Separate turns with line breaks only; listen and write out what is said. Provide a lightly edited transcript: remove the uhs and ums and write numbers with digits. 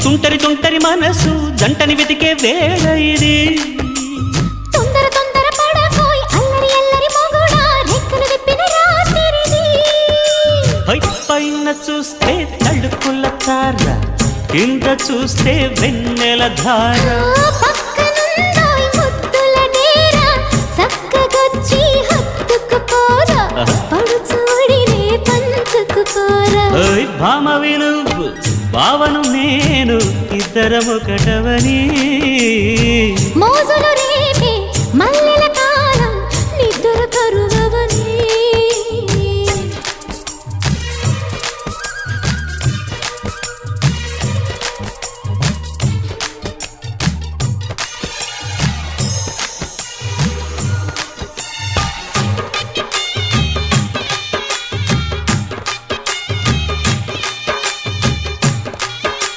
తుంటరి తుంటరి మనసు జంటని వెతికే వేళ ఇది.
తొందర తొందర పడకోయ్ అల్లరి అల్లరి మొగుడా రెక్కలు విప్పిన రాత్రిది.
పైన చూస్తే తడుకుల తార, కింద చూస్తే వెన్నెల ధార.
పక్కనుందోయ్ ముద్దుల డేరా చక్కగొచ్చి హత్తుకుపోరా పడుచోడినే పంచుకుపోరా.
భామవి నువ్వు భావను నేను ఇద్దరమొకటవని
మోజులు